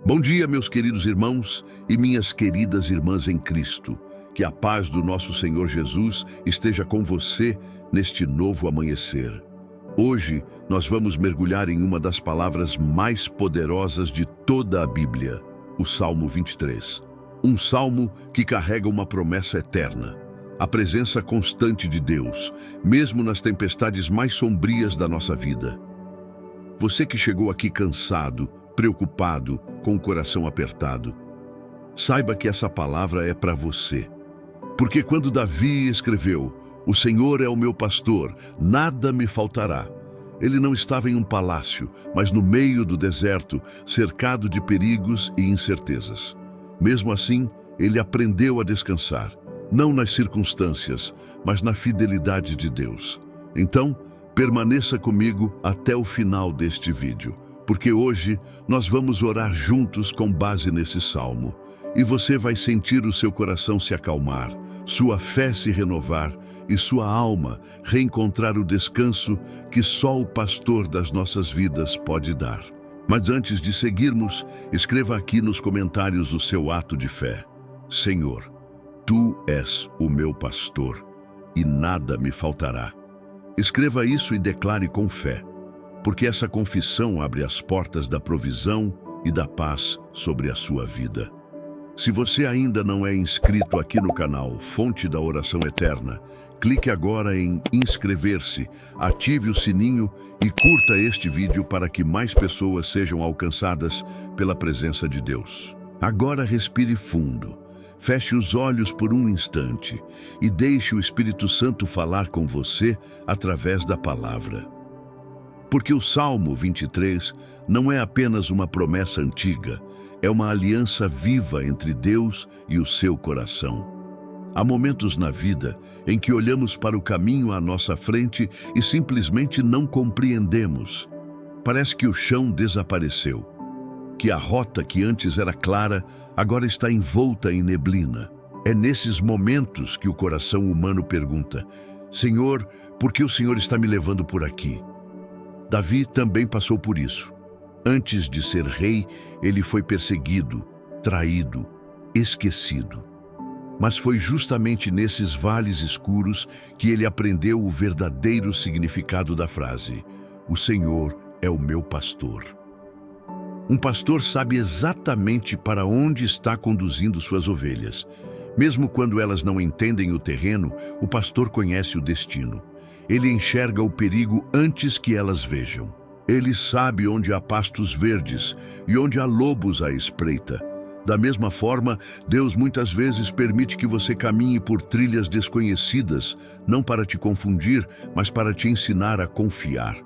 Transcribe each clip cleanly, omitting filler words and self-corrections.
Bom dia, meus queridos irmãos e minhas queridas irmãs em Cristo. Que a paz do nosso Senhor Jesus esteja com você neste novo amanhecer. Hoje, nós vamos mergulhar em uma das palavras mais poderosas de toda a Bíblia, o Salmo 23. Um salmo que carrega uma promessa eterna, a presença constante de Deus, mesmo nas tempestades mais sombrias da nossa vida. Você que chegou aqui cansado, preocupado, com o coração apertado, saiba que essa palavra é para você. Porque quando Davi escreveu, "O Senhor é o meu pastor, nada me faltará", ele não estava em um palácio, mas no meio do deserto, cercado de perigos e incertezas. Mesmo assim, ele aprendeu a descansar, não nas circunstâncias, mas na fidelidade de Deus. Então, permaneça comigo até o final deste vídeo, porque hoje nós vamos orar juntos com base nesse salmo. E você vai sentir o seu coração se acalmar, sua fé se renovar e sua alma reencontrar o descanso que só o pastor das nossas vidas pode dar. Mas antes de seguirmos, escreva aqui nos comentários o seu ato de fé. Senhor, Tu és o meu pastor e nada me faltará. Escreva isso e declare com fé, porque essa confissão abre as portas da provisão e da paz sobre a sua vida. Se você ainda não é inscrito aqui no canal Fonte da Oração Eterna, clique agora em inscrever-se, ative o sininho e curta este vídeo para que mais pessoas sejam alcançadas pela presença de Deus. Agora respire fundo, feche os olhos por um instante e deixe o Espírito Santo falar com você através da palavra. Porque o Salmo 23 não é apenas uma promessa antiga, é uma aliança viva entre Deus e o seu coração. Há momentos na vida em que olhamos para o caminho à nossa frente e simplesmente não compreendemos. Parece que o chão desapareceu, que a rota que antes era clara agora está envolta em neblina. É nesses momentos que o coração humano pergunta: Senhor, por que o Senhor está me levando por aqui? Davi também passou por isso. Antes de ser rei, ele foi perseguido, traído, esquecido. Mas foi justamente nesses vales escuros que ele aprendeu o verdadeiro significado da frase: "O Senhor é o meu pastor". Um pastor sabe exatamente para onde está conduzindo suas ovelhas. Mesmo quando elas não entendem o terreno, o pastor conhece o destino. Ele enxerga o perigo antes que elas vejam. Ele sabe onde há pastos verdes e onde há lobos à espreita. Da mesma forma, Deus muitas vezes permite que você caminhe por trilhas desconhecidas, não para te confundir, mas para te ensinar a confiar.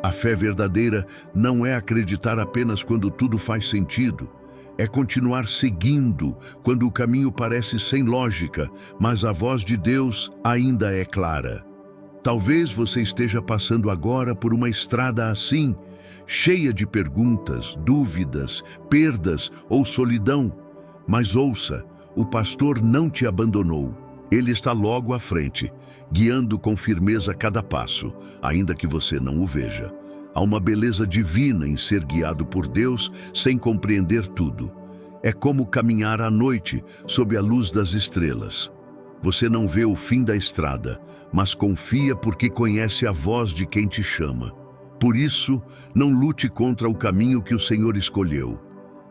A fé verdadeira não é acreditar apenas quando tudo faz sentido. É continuar seguindo quando o caminho parece sem lógica, mas a voz de Deus ainda é clara. Talvez você esteja passando agora por uma estrada assim, cheia de perguntas, dúvidas, perdas ou solidão. Mas ouça, o pastor não te abandonou. Ele está logo à frente, guiando com firmeza cada passo, ainda que você não o veja. Há uma beleza divina em ser guiado por Deus sem compreender tudo. É como caminhar à noite sob a luz das estrelas. Você não vê o fim da estrada, mas confia porque conhece a voz de quem te chama. Por isso, não lute contra o caminho que o Senhor escolheu.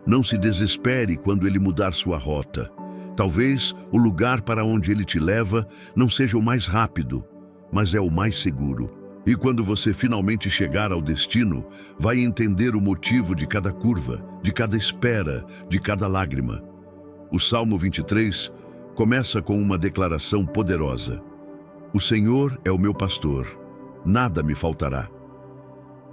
Não se desespere quando Ele mudar sua rota. Talvez o lugar para onde Ele te leva não seja o mais rápido, mas é o mais seguro. E quando você finalmente chegar ao destino, vai entender o motivo de cada curva, de cada espera, de cada lágrima. O Salmo 23 começa com uma declaração poderosa: "O Senhor é o meu pastor, nada me faltará".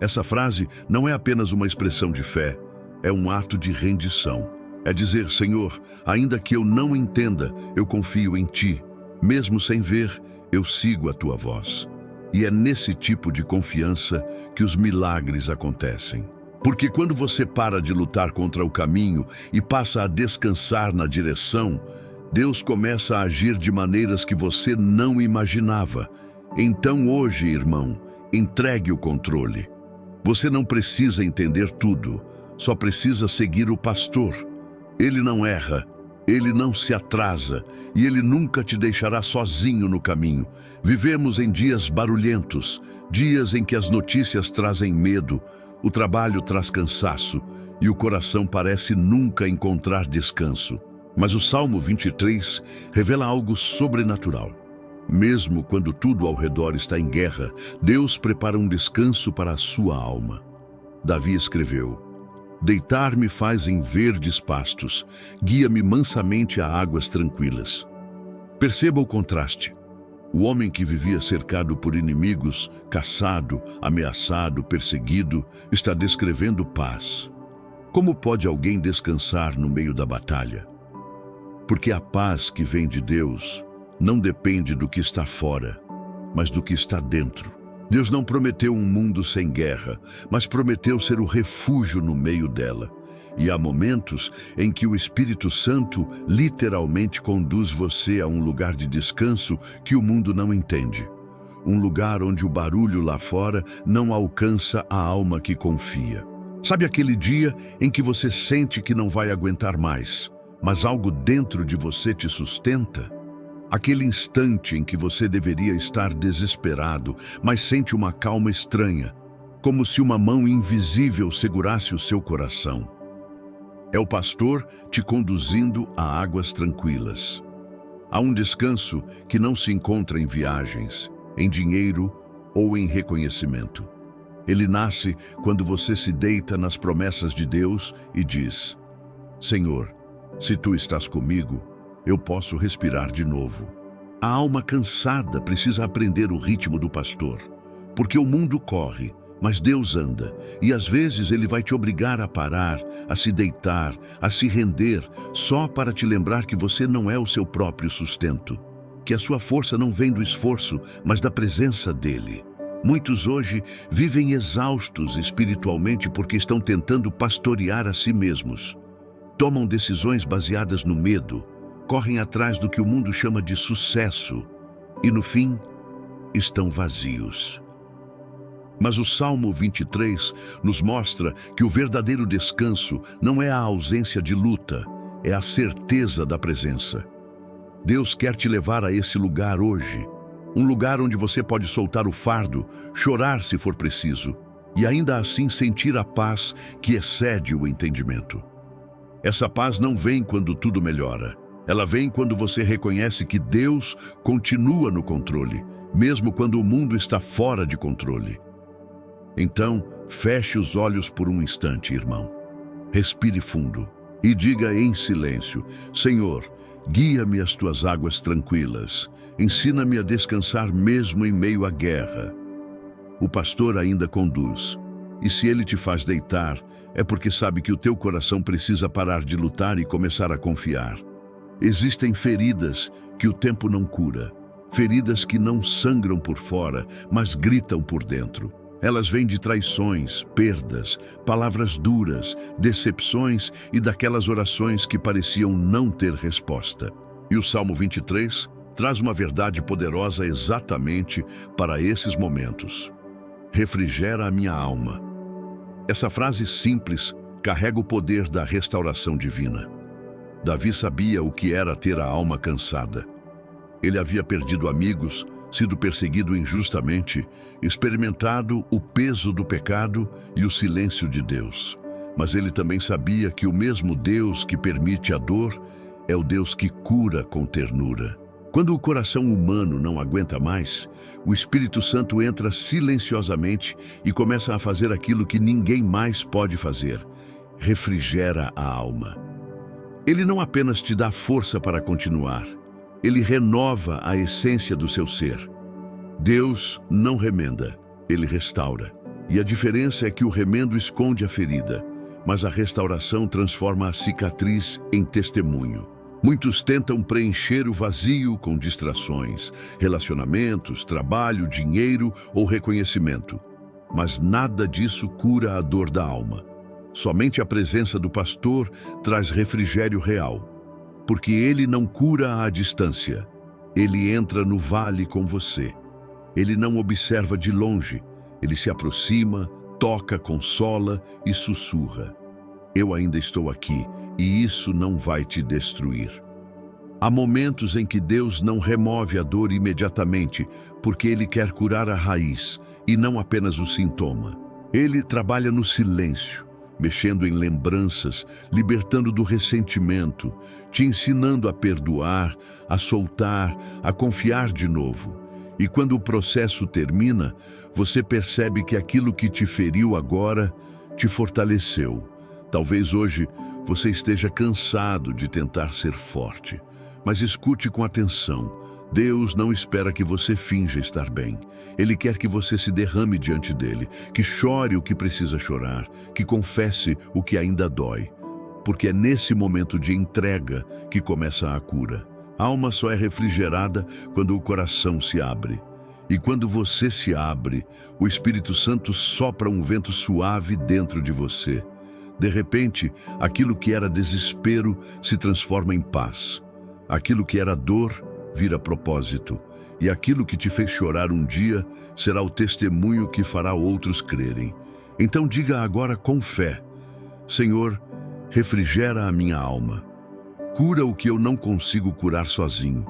Essa frase não é apenas uma expressão de fé, é um ato de rendição. É dizer: Senhor, ainda que eu não entenda, eu confio em Ti. Mesmo sem ver, eu sigo a Tua voz. E é nesse tipo de confiança que os milagres acontecem. Porque quando você para de lutar contra o caminho e passa a descansar na direção, Deus começa a agir de maneiras que você não imaginava. Então hoje, irmão, entregue o controle. Você não precisa entender tudo, só precisa seguir o pastor. Ele não erra, ele não se atrasa e ele nunca te deixará sozinho no caminho. Vivemos em dias barulhentos, dias em que as notícias trazem medo, o trabalho traz cansaço e o coração parece nunca encontrar descanso. Mas o Salmo 23 revela algo sobrenatural. Mesmo quando tudo ao redor está em guerra, Deus prepara um descanso para a sua alma. Davi escreveu: deitar-me faz em verdes pastos, guia-me mansamente a águas tranquilas. Perceba o contraste. O homem que vivia cercado por inimigos, caçado, ameaçado, perseguido, está descrevendo paz. Como pode alguém descansar no meio da batalha? Porque a paz que vem de Deus não depende do que está fora, mas do que está dentro. Deus não prometeu um mundo sem guerra, mas prometeu ser o refúgio no meio dela. E há momentos em que o Espírito Santo literalmente conduz você a um lugar de descanso que o mundo não entende. Um lugar onde o barulho lá fora não alcança a alma que confia. Sabe aquele dia em que você sente que não vai aguentar mais, mas algo dentro de você te sustenta? Aquele instante em que você deveria estar desesperado, mas sente uma calma estranha, como se uma mão invisível segurasse o seu coração. É o pastor te conduzindo a águas tranquilas. Há um descanso que não se encontra em viagens, em dinheiro ou em reconhecimento. Ele nasce quando você se deita nas promessas de Deus e diz: Senhor, se tu estás comigo, eu posso respirar de novo. A alma cansada precisa aprender o ritmo do pastor, porque o mundo corre, mas Deus anda, e às vezes Ele vai te obrigar a parar, a se deitar, a se render, só para te lembrar que você não é o seu próprio sustento, que a sua força não vem do esforço, mas da presença dEle. Muitos hoje vivem exaustos espiritualmente porque estão tentando pastorear a si mesmos. Tomam decisões baseadas no medo, correm atrás do que o mundo chama de sucesso e, no fim, estão vazios. Mas o Salmo 23 nos mostra que o verdadeiro descanso não é a ausência de luta, é a certeza da presença. Deus quer te levar a esse lugar hoje, um lugar onde você pode soltar o fardo, chorar se for preciso, e ainda assim sentir a paz que excede o entendimento. Essa paz não vem quando tudo melhora. Ela vem quando você reconhece que Deus continua no controle, mesmo quando o mundo está fora de controle. Então, feche os olhos por um instante, irmão. Respire fundo e diga em silêncio: Senhor, guia-me às tuas águas tranquilas. Ensina-me a descansar mesmo em meio à guerra. O pastor ainda conduz, e se ele te faz deitar, é porque sabe que o teu coração precisa parar de lutar e começar a confiar. Existem feridas que o tempo não cura, feridas que não sangram por fora, mas gritam por dentro. Elas vêm de traições, perdas, palavras duras, decepções e daquelas orações que pareciam não ter resposta. E o Salmo 23 traz uma verdade poderosa exatamente para esses momentos. Refrigera a minha alma. Essa frase simples carrega o poder da restauração divina. Davi sabia o que era ter a alma cansada. Ele havia perdido amigos, sido perseguido injustamente, experimentado o peso do pecado e o silêncio de Deus. Mas ele também sabia que o mesmo Deus que permite a dor é o Deus que cura com ternura. Quando o coração humano não aguenta mais, o Espírito Santo entra silenciosamente e começa a fazer aquilo que ninguém mais pode fazer: refrigera a alma. Ele não apenas te dá força para continuar, ele renova a essência do seu ser. Deus não remenda, ele restaura. E a diferença é que o remendo esconde a ferida, mas a restauração transforma a cicatriz em testemunho. Muitos tentam preencher o vazio com distrações, relacionamentos, trabalho, dinheiro ou reconhecimento. Mas nada disso cura a dor da alma. Somente a presença do pastor traz refrigério real, porque ele não cura à distância. Ele entra no vale com você. Ele não observa de longe. Ele se aproxima, toca, consola e sussurra. eu ainda estou aqui e isso não vai te destruir. Há momentos em que Deus não remove a dor imediatamente, porque Ele quer curar a raiz e não apenas o sintoma. Ele trabalha no silêncio, mexendo em lembranças, libertando do ressentimento, te ensinando a perdoar, a soltar, a confiar de novo. E quando o processo termina, você percebe que aquilo que te feriu agora te fortaleceu. Talvez hoje você esteja cansado de tentar ser forte. Mas escute com atenção. Deus não espera que você finja estar bem. Ele quer que você se derrame diante dele, que chore o que precisa chorar, que confesse o que ainda dói. Porque é nesse momento de entrega que começa a cura. A alma só é refrigerada quando o coração se abre. E quando você se abre, o Espírito Santo sopra um vento suave dentro de você. De repente, aquilo que era desespero se transforma em paz. Aquilo que era dor vira propósito, e aquilo que te fez chorar um dia será o testemunho que fará outros crerem. Então diga agora com fé: Senhor, refrigera a minha alma. Cura o que eu não consigo curar sozinho.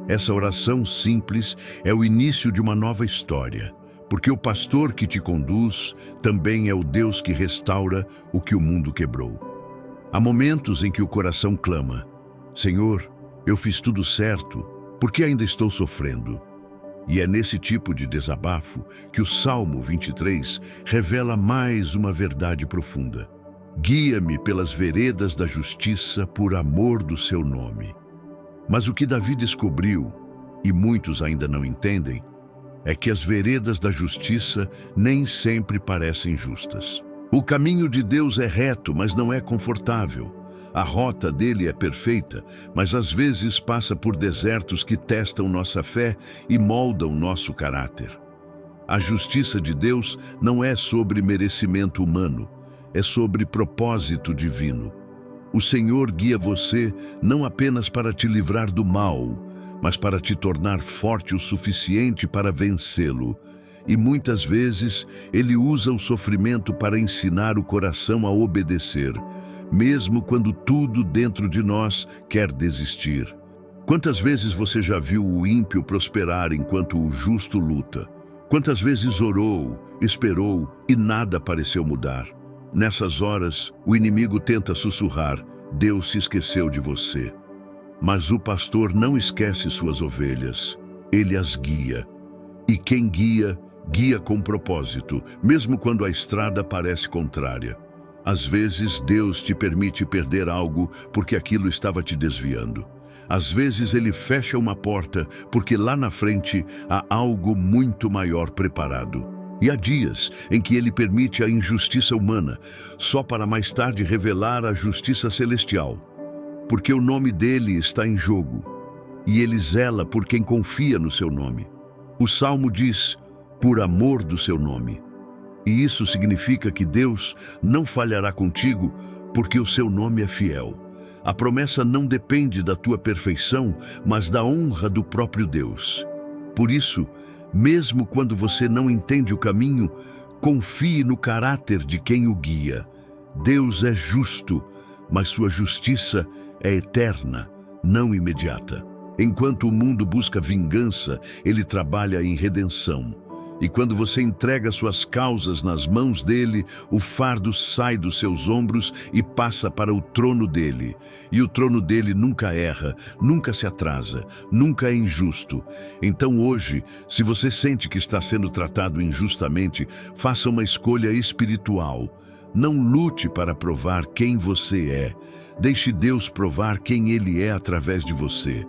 Essa oração simples é o início de uma nova história, porque o pastor que te conduz também é o Deus que restaura o que o mundo quebrou. Há momentos em que o coração clama: Senhor, eu fiz tudo certo, por que ainda estou sofrendo? E é nesse tipo de desabafo que o Salmo 23 revela mais uma verdade profunda. Guia-me pelas veredas da justiça por amor do seu nome. Mas o que Davi descobriu, e muitos ainda não entendem, é que as veredas da justiça nem sempre parecem justas. O caminho de Deus é reto, mas não é confortável. A rota dele é perfeita, mas às vezes passa por desertos que testam nossa fé e moldam nosso caráter. A justiça de Deus não é sobre merecimento humano, é sobre propósito divino. O Senhor guia você não apenas para te livrar do mal, mas para te tornar forte o suficiente para vencê-lo. E muitas vezes Ele usa o sofrimento para ensinar o coração a obedecer, mesmo quando tudo dentro de nós quer desistir. Quantas vezes você já viu o ímpio prosperar enquanto o justo luta? Quantas vezes orou, esperou e nada pareceu mudar? Nessas horas, o inimigo tenta sussurrar: Deus se esqueceu de você. Mas o pastor não esquece suas ovelhas, ele as guia. E quem guia, guia com propósito, mesmo quando a estrada parece contrária. Às vezes, Deus te permite perder algo porque aquilo estava te desviando. Às vezes, Ele fecha uma porta porque lá na frente há algo muito maior preparado. E há dias em que Ele permite a injustiça humana, só para mais tarde revelar a justiça celestial. Porque o nome dele está em jogo, e Ele zela por quem confia no seu nome. O Salmo diz: por amor do seu nome. E isso significa que Deus não falhará contigo, porque o seu nome é fiel. A promessa não depende da tua perfeição, mas da honra do próprio Deus. Por isso, mesmo quando você não entende o caminho, confie no caráter de quem o guia. Deus é justo, mas sua justiça é eterna, não imediata. Enquanto o mundo busca vingança, Ele trabalha em redenção. E quando você entrega suas causas nas mãos dele, o fardo sai dos seus ombros e passa para o trono dele. E o trono dele nunca erra, nunca se atrasa, nunca é injusto. Então hoje, se você sente que está sendo tratado injustamente, faça uma escolha espiritual. Não lute para provar quem você é. Deixe Deus provar quem Ele é através de você.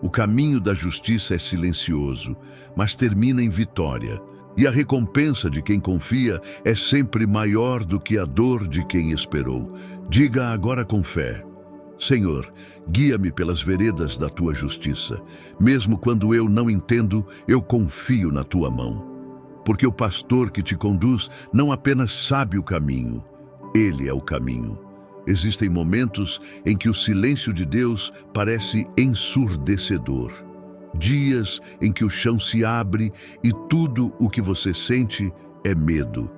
O caminho da justiça é silencioso, mas termina em vitória. E a recompensa de quem confia é sempre maior do que a dor de quem esperou. Diga agora com fé: Senhor, guia-me pelas veredas da Tua justiça. Mesmo quando eu não entendo, eu confio na Tua mão. Porque o pastor que te conduz não apenas sabe o caminho, Ele é o caminho. Existem momentos em que o silêncio de Deus parece ensurdecedor. Dias em que o chão se abre e tudo o que você sente é medo.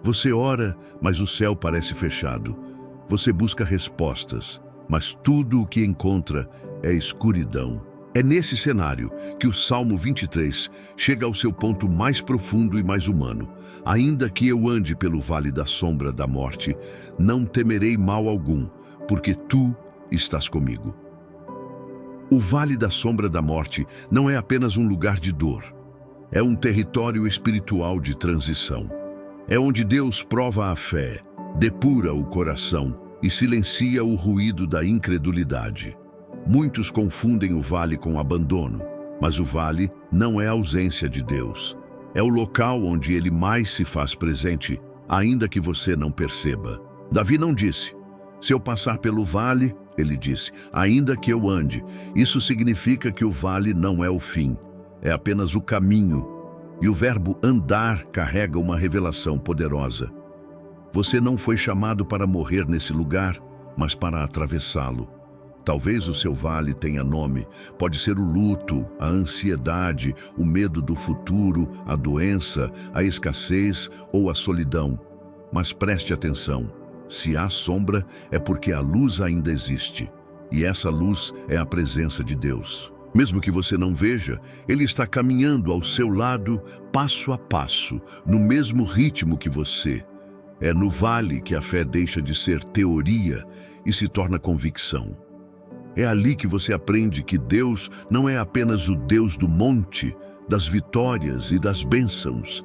Você ora, mas o céu parece fechado. Você busca respostas, mas tudo o que encontra é escuridão. É nesse cenário que o Salmo 23 chega ao seu ponto mais profundo e mais humano. Ainda que eu ande pelo vale da sombra da morte, não temerei mal algum, porque tu estás comigo. O vale da sombra da morte não é apenas um lugar de dor. É um território espiritual de transição. É onde Deus prova a fé, depura o coração e silencia o ruído da incredulidade. Muitos confundem o vale com abandono, mas o vale não é a ausência de Deus. É o local onde Ele mais se faz presente, ainda que você não perceba. Davi não disse, se eu passar pelo vale, ele disse, ainda que eu ande. Isso significa que o vale não é o fim, é apenas o caminho. E o verbo andar carrega uma revelação poderosa. Você não foi chamado para morrer nesse lugar, mas para atravessá-lo. Talvez o seu vale tenha nome, pode ser o luto, a ansiedade, o medo do futuro, a doença, a escassez ou a solidão. Mas preste atenção, se há sombra é porque a luz ainda existe, e essa luz é a presença de Deus. Mesmo que você não veja, Ele está caminhando ao seu lado, passo a passo, no mesmo ritmo que você. É no vale que a fé deixa de ser teoria e se torna convicção. É ali que você aprende que Deus não é apenas o Deus do monte, das vitórias e das bênçãos.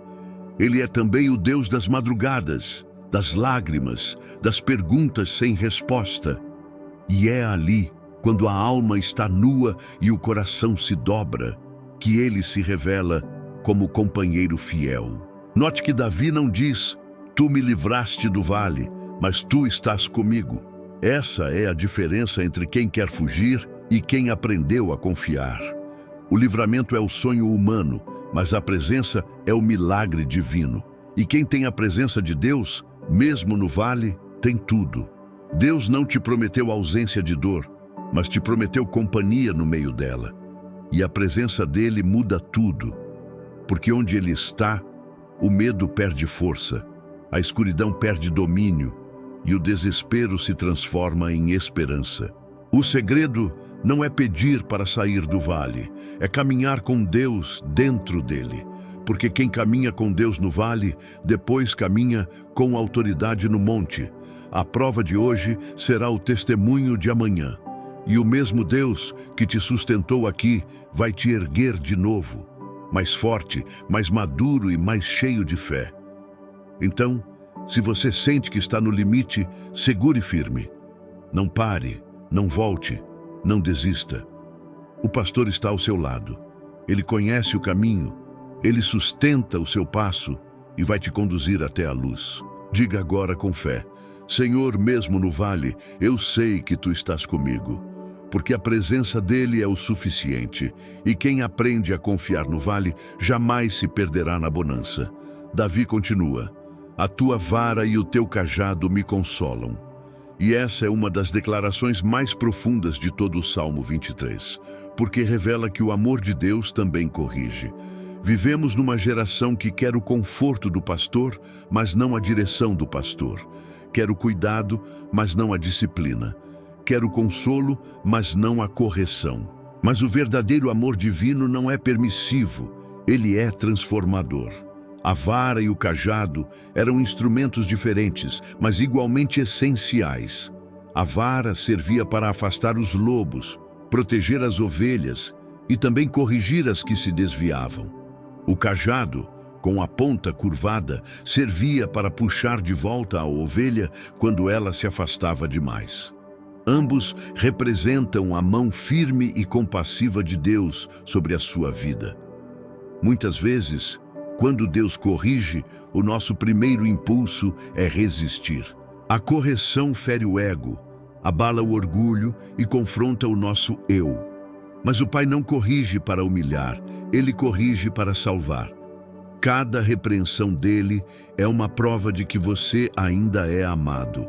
Ele é também o Deus das madrugadas, das lágrimas, das perguntas sem resposta. E é ali, quando a alma está nua e o coração se dobra, que Ele se revela como companheiro fiel. Note que Davi não diz, tu me livraste do vale, mas tu estás comigo. Essa é a diferença entre quem quer fugir e quem aprendeu a confiar. O livramento é o sonho humano, mas a presença é o milagre divino. E quem tem a presença de Deus, mesmo no vale, tem tudo. Deus não te prometeu ausência de dor, mas te prometeu companhia no meio dela. E a presença dele muda tudo, porque onde ele está, o medo perde força, a escuridão perde domínio e o desespero se transforma em esperança. O segredo não é pedir para sair do vale, é caminhar com Deus dentro dele, porque quem caminha com Deus no vale, depois caminha com autoridade no monte. A prova de hoje será o testemunho de amanhã. E o mesmo Deus que te sustentou aqui vai te erguer de novo, mais forte, mais maduro e mais cheio de fé. Então, se você sente que está no limite, segure firme. Não pare, não volte, não desista. O pastor está ao seu lado. Ele conhece o caminho, ele sustenta o seu passo e vai te conduzir até a luz. Diga agora com fé, Senhor, mesmo no vale, eu sei que tu estás comigo, porque a presença dele é o suficiente, e quem aprende a confiar no vale jamais se perderá na bonança. Davi continua, a tua vara e o teu cajado me consolam. E essa é uma das declarações mais profundas de todo o Salmo 23, porque revela que o amor de Deus também corrige. Vivemos numa geração que quer o conforto do pastor, mas não a direção do pastor. Quer o cuidado, mas não a disciplina. Quer o consolo, mas não a correção. Mas o verdadeiro amor divino não é permissivo, ele é transformador. A vara e o cajado eram instrumentos diferentes, mas igualmente essenciais. A vara servia para afastar os lobos, proteger as ovelhas e também corrigir as que se desviavam. O cajado, com a ponta curvada, servia para puxar de volta a ovelha quando ela se afastava demais. Ambos representam a mão firme e compassiva de Deus sobre a sua vida. Muitas vezes, quando Deus corrige, o nosso primeiro impulso é resistir. A correção fere o ego, abala o orgulho e confronta o nosso eu. Mas o Pai não corrige para humilhar, Ele corrige para salvar. Cada repreensão dele é uma prova de que você ainda é amado.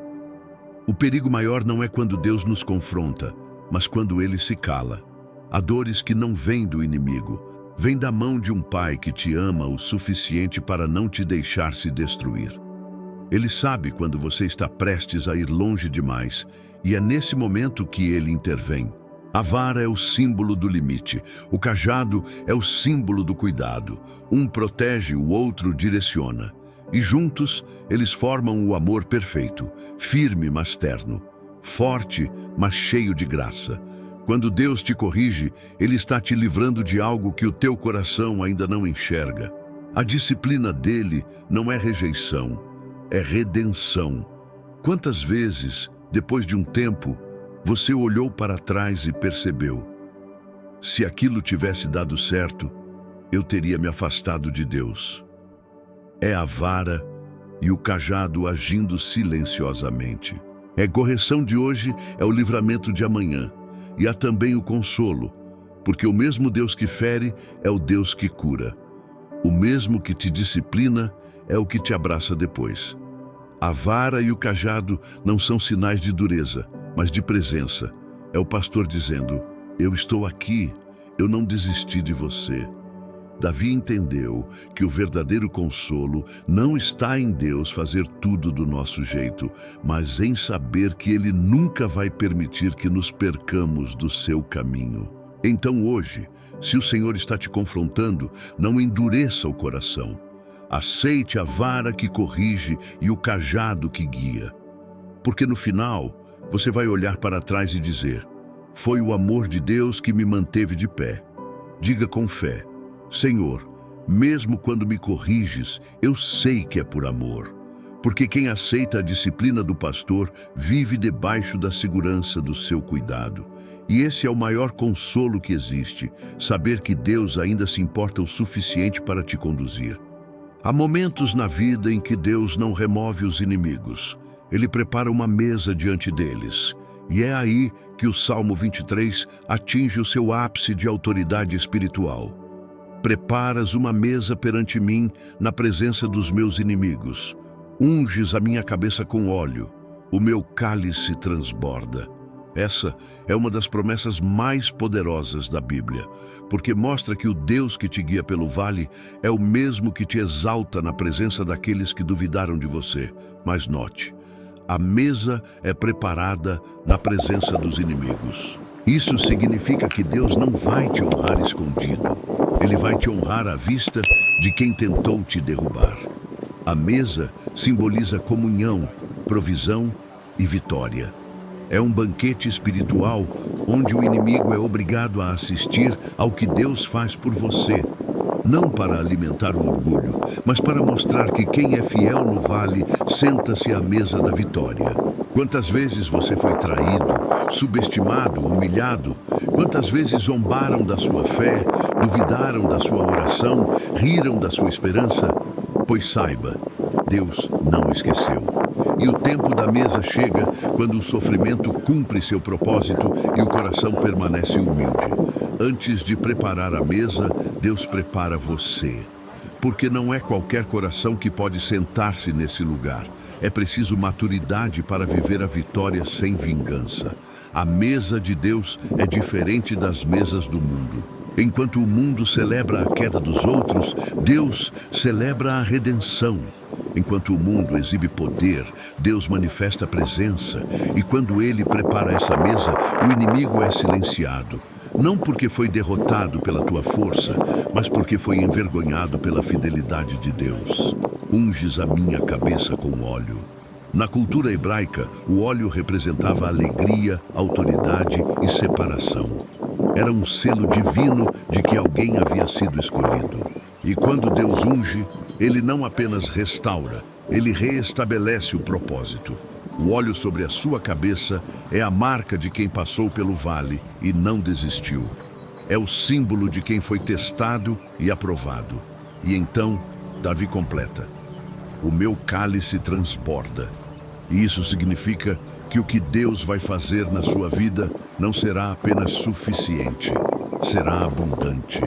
O perigo maior não é quando Deus nos confronta, mas quando Ele se cala. Há dores que não vêm do inimigo, vêm da mão de um Pai que te ama o suficiente para não te deixar se destruir. Ele sabe quando você está prestes a ir longe demais, e é nesse momento que ele intervém. A vara é o símbolo do limite, o cajado é o símbolo do cuidado. Um protege, o outro direciona. E juntos, eles formam o amor perfeito, firme, mas terno, forte, mas cheio de graça. Quando Deus te corrige, Ele está te livrando de algo que o teu coração ainda não enxerga. A disciplina dele não é rejeição, é redenção. Quantas vezes, depois de um tempo, você olhou para trás e percebeu: se aquilo tivesse dado certo, eu teria me afastado de Deus. É a vara e o cajado agindo silenciosamente. A correção de hoje é o livramento de amanhã. E há também o consolo, porque o mesmo Deus que fere é o Deus que cura. O mesmo que te disciplina é o que te abraça depois. A vara e o cajado não são sinais de dureza, mas de presença. É o pastor dizendo: eu estou aqui, eu não desisti de você. Davi entendeu que o verdadeiro consolo não está em Deus fazer tudo do nosso jeito, mas em saber que Ele nunca vai permitir que nos percamos do seu caminho. Então hoje, se o Senhor está te confrontando, não endureça o coração. Aceite a vara que corrige e o cajado que guia. Porque no final, você vai olhar para trás e dizer: foi o amor de Deus que me manteve de pé. Diga com fé: Senhor, mesmo quando me corriges, eu sei que é por amor. Porque quem aceita a disciplina do pastor vive debaixo da segurança do seu cuidado. E esse é o maior consolo que existe, saber que Deus ainda se importa o suficiente para te conduzir. Há momentos na vida em que Deus não remove os inimigos. Ele prepara uma mesa diante deles. E é aí que o Salmo 23 atinge o seu ápice de autoridade espiritual. Preparas uma mesa perante mim na presença dos meus inimigos. Unges a minha cabeça com óleo. O meu cálice transborda. Essa é uma das promessas mais poderosas da Bíblia, porque mostra que o Deus que te guia pelo vale é o mesmo que te exalta na presença daqueles que duvidaram de você. Mas note, a mesa é preparada na presença dos inimigos. Isso significa que Deus não vai te honrar escondido. Ele vai te honrar à vista de quem tentou te derrubar. A mesa simboliza comunhão, provisão e vitória. É um banquete espiritual onde o inimigo é obrigado a assistir ao que Deus faz por você. Não para alimentar o orgulho, mas para mostrar que quem é fiel no vale senta-se à mesa da vitória. Quantas vezes você foi traído, subestimado, humilhado? Quantas vezes zombaram da sua fé, duvidaram da sua oração, riram da sua esperança? Pois saiba, Deus não esqueceu. E o tempo da mesa chega quando o sofrimento cumpre seu propósito e o coração permanece humilde. Antes de preparar a mesa, Deus prepara você. Porque não é qualquer coração que pode sentar-se nesse lugar. É preciso maturidade para viver a vitória sem vingança. A mesa de Deus é diferente das mesas do mundo. Enquanto o mundo celebra a queda dos outros, Deus celebra a redenção. Enquanto o mundo exibe poder, Deus manifesta presença. E quando Ele prepara essa mesa, o inimigo é silenciado. Não porque foi derrotado pela tua força, mas porque foi envergonhado pela fidelidade de Deus. Unges a minha cabeça com óleo. Na cultura hebraica, o óleo representava alegria, autoridade e separação. Era um selo divino de que alguém havia sido escolhido. E quando Deus unge, Ele não apenas restaura, Ele reestabelece o propósito. O óleo sobre a sua cabeça é a marca de quem passou pelo vale e não desistiu. É o símbolo de quem foi testado e aprovado. E então, Davi completa: o meu cálice transborda. E isso significa que o que Deus vai fazer na sua vida não será apenas suficiente, será abundante.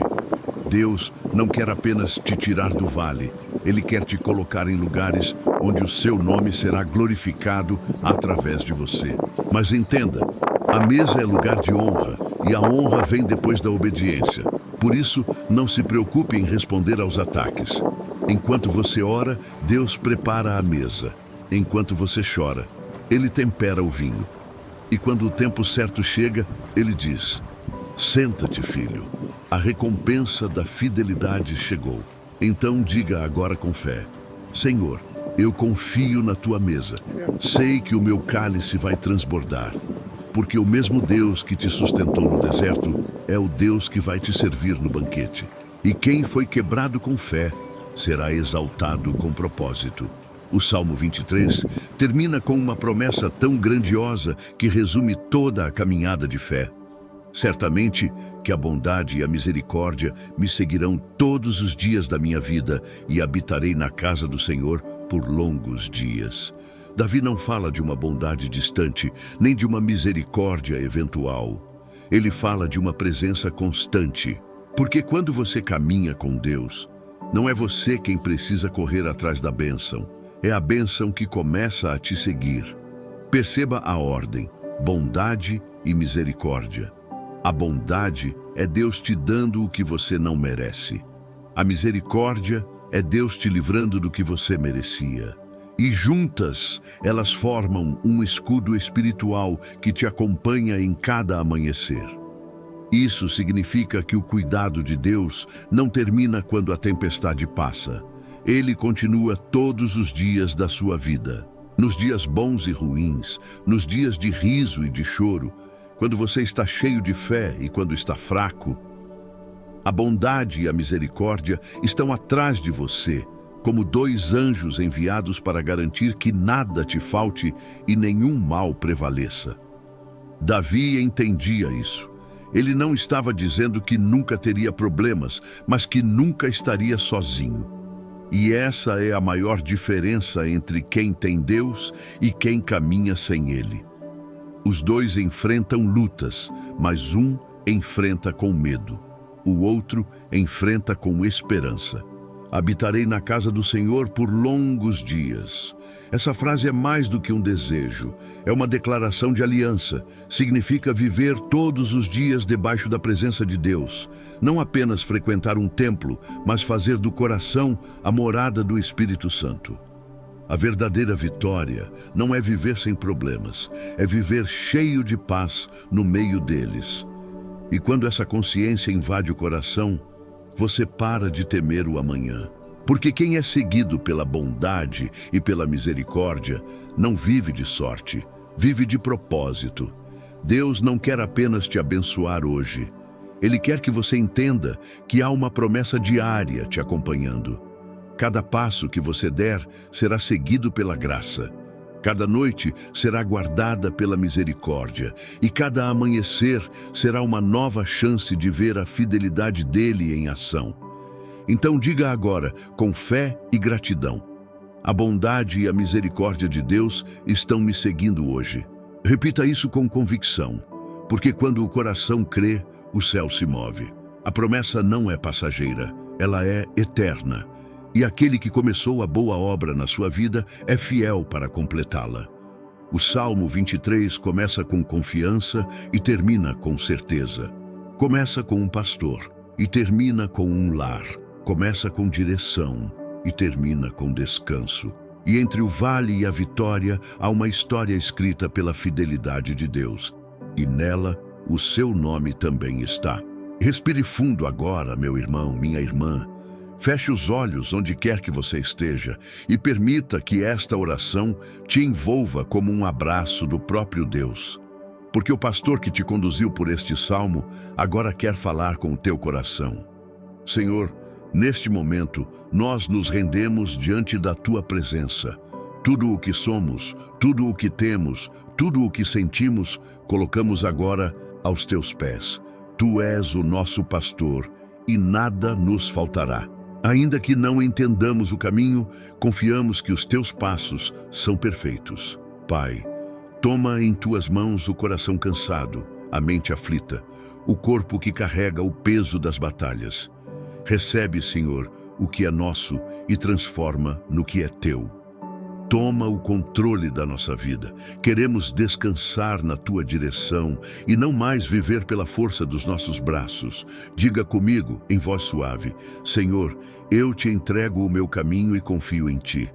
Deus não quer apenas te tirar do vale, Ele quer te colocar em lugares onde o seu nome será glorificado através de você. Mas entenda, a mesa é lugar de honra, e a honra vem depois da obediência. Por isso, não se preocupe em responder aos ataques. Enquanto você ora, Deus prepara a mesa. enquanto você chora, Ele tempera o vinho. E quando o tempo certo chega, Ele diz: senta-te, filho, a recompensa da fidelidade chegou. Então diga agora com fé: Senhor, eu confio na tua mesa. Sei que o meu cálice vai transbordar, porque o mesmo Deus que te sustentou no deserto é o Deus que vai te servir no banquete. E quem foi quebrado com fé será exaltado com propósito. O Salmo 23 termina com uma promessa tão grandiosa que resume toda a caminhada de fé. Certamente que a bondade e a misericórdia me seguirão todos os dias da minha vida e habitarei na casa do Senhor por longos dias. Davi não fala de uma bondade distante, nem de uma misericórdia eventual. Ele fala de uma presença constante. Porque quando você caminha com Deus, não é você quem precisa correr atrás da bênção. É a bênção que começa a te seguir. Perceba a ordem: bondade e misericórdia. A bondade é Deus te dando o que você não merece. A misericórdia é Deus te livrando do que você merecia. E juntas, elas formam um escudo espiritual que te acompanha em cada amanhecer. Isso significa que o cuidado de Deus não termina quando a tempestade passa. Ele continua todos os dias da sua vida. Nos dias bons e ruins, nos dias de riso e de choro, quando você está cheio de fé e quando está fraco. A bondade e a misericórdia estão atrás de você, como dois anjos enviados para garantir que nada te falte e nenhum mal prevaleça. Davi entendia isso. Ele não estava dizendo que nunca teria problemas, mas que nunca estaria sozinho. E essa é a maior diferença entre quem tem Deus e quem caminha sem Ele. Os dois enfrentam lutas, mas um enfrenta com medo. O outro enfrenta com esperança. Habitarei na casa do Senhor por longos dias. Essa frase é mais do que um desejo. É uma declaração de aliança. Significa viver todos os dias debaixo da presença de Deus. Não apenas frequentar um templo, mas fazer do coração a morada do Espírito Santo. A verdadeira vitória não é viver sem problemas, é viver cheio de paz no meio deles. E quando essa consciência invade o coração, você para de temer o amanhã. Porque quem é seguido pela bondade e pela misericórdia não vive de sorte, vive de propósito. Deus não quer apenas te abençoar hoje. Ele quer que você entenda que há uma promessa diária te acompanhando. Cada passo que você der será seguido pela graça. Cada noite será guardada pela misericórdia. E cada amanhecer será uma nova chance de ver a fidelidade dele em ação. Então diga agora, com fé e gratidão: a bondade e a misericórdia de Deus estão me seguindo hoje. Repita isso com convicção, porque quando o coração crê, o céu se move. A promessa não é passageira, ela é eterna. E aquele que começou a boa obra na sua vida é fiel para completá-la. O Salmo 23 começa com confiança e termina com certeza. Começa com um pastor e termina com um lar. Começa com direção e termina com descanso. E entre o vale e a vitória há uma história escrita pela fidelidade de Deus. E nela o seu nome também está. Respire fundo agora, meu irmão, minha irmã. Feche os olhos onde quer que você esteja e permita que esta oração te envolva como um abraço do próprio Deus. Porque o pastor que te conduziu por este salmo agora quer falar com o teu coração. Senhor, neste momento, nós nos rendemos diante da tua presença. Tudo o que somos, tudo o que temos, tudo o que sentimos, colocamos agora aos teus pés. Tu és o nosso pastor e nada nos faltará. Ainda que não entendamos o caminho, confiamos que os teus passos são perfeitos. Pai, toma em tuas mãos o coração cansado, a mente aflita, o corpo que carrega o peso das batalhas. Recebe, Senhor, o que é nosso e transforma no que é teu. Toma o controle da nossa vida. Queremos descansar na tua direção e não mais viver pela força dos nossos braços. Diga comigo, em voz suave: Senhor, eu te entrego o meu caminho e confio em ti.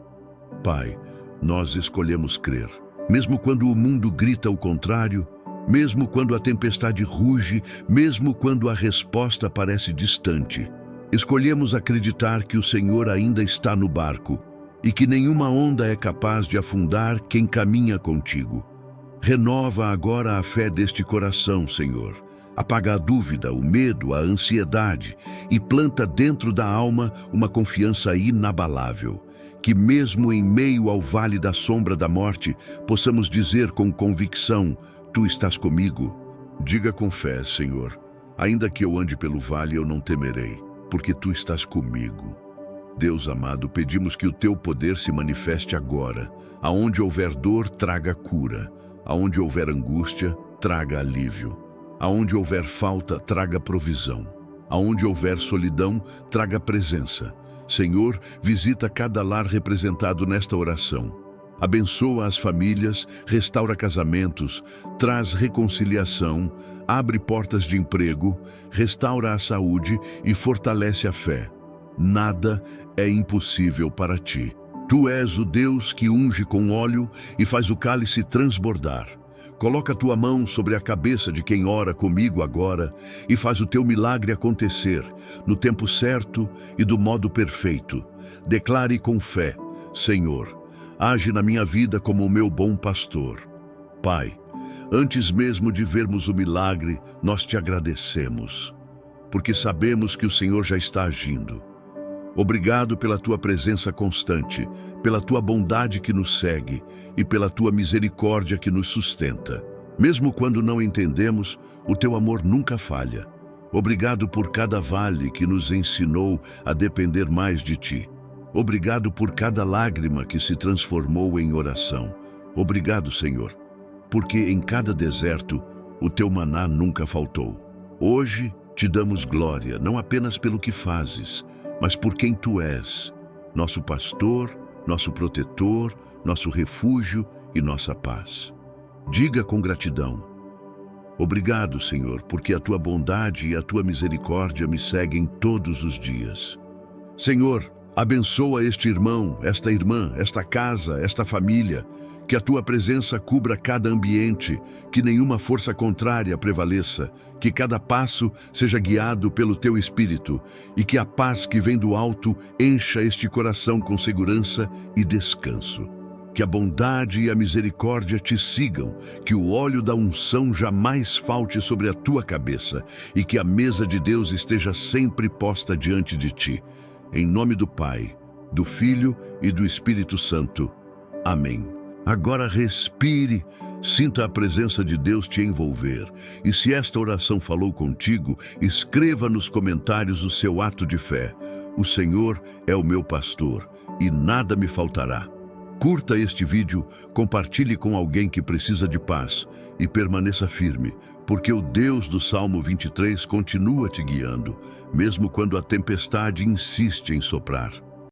Pai, nós escolhemos crer. Mesmo quando o mundo grita o contrário, mesmo quando a tempestade ruge, mesmo quando a resposta parece distante, escolhemos acreditar que o Senhor ainda está no barco e que nenhuma onda é capaz de afundar quem caminha contigo. Renova agora a fé deste coração, Senhor. Apaga a dúvida, o medo, a ansiedade e planta dentro da alma uma confiança inabalável. Que mesmo em meio ao vale da sombra da morte, possamos dizer com convicção: Tu estás comigo. Diga com fé, Senhor: ainda que eu ande pelo vale, eu não temerei, porque Tu estás comigo. Deus amado, pedimos que o Teu poder se manifeste agora. Aonde houver dor, traga cura. Aonde houver angústia, traga alívio. Aonde houver falta, traga provisão. Aonde houver solidão, traga presença. Senhor, visita cada lar representado nesta oração. Abençoa as famílias, restaura casamentos, traz reconciliação, abre portas de emprego, restaura a saúde e fortalece a fé. Nada é impossível para Ti. Tu és o Deus que unge com óleo e faz o cálice transbordar. Coloca a Tua mão sobre a cabeça de quem ora comigo agora e faz o Teu milagre acontecer, no tempo certo e do modo perfeito. Declare com fé: Senhor, age na minha vida como o meu bom pastor. Pai, antes mesmo de vermos o milagre, nós Te agradecemos, porque sabemos que o Senhor já está agindo. Obrigado pela Tua presença constante, pela Tua bondade que nos segue e pela Tua misericórdia que nos sustenta. Mesmo quando não entendemos, o Teu amor nunca falha. Obrigado por cada vale que nos ensinou a depender mais de Ti. Obrigado por cada lágrima que se transformou em oração. Obrigado, Senhor, porque em cada deserto o Teu maná nunca faltou. Hoje Te damos glória, não apenas pelo que fazes, mas por quem Tu és, nosso pastor, nosso protetor, nosso refúgio e nossa paz. Diga com gratidão: obrigado, Senhor, porque a Tua bondade e a Tua misericórdia me seguem todos os dias. Senhor, abençoa este irmão, esta irmã, esta casa, esta família. Que a Tua presença cubra cada ambiente, que nenhuma força contrária prevaleça, que cada passo seja guiado pelo Teu Espírito e que a paz que vem do alto encha este coração com segurança e descanso. Que a bondade e a misericórdia Te sigam, que o óleo da unção jamais falte sobre a Tua cabeça e que a mesa de Deus esteja sempre posta diante de Ti. Em nome do Pai, do Filho e do Espírito Santo. Amém. Agora respire, sinta a presença de Deus te envolver. E se esta oração falou contigo, escreva nos comentários o seu ato de fé. O Senhor é o meu pastor e nada me faltará. Curta este vídeo, compartilhe com alguém que precisa de paz e permaneça firme, porque o Deus do Salmo 23 continua te guiando, mesmo quando a tempestade insiste em soprar.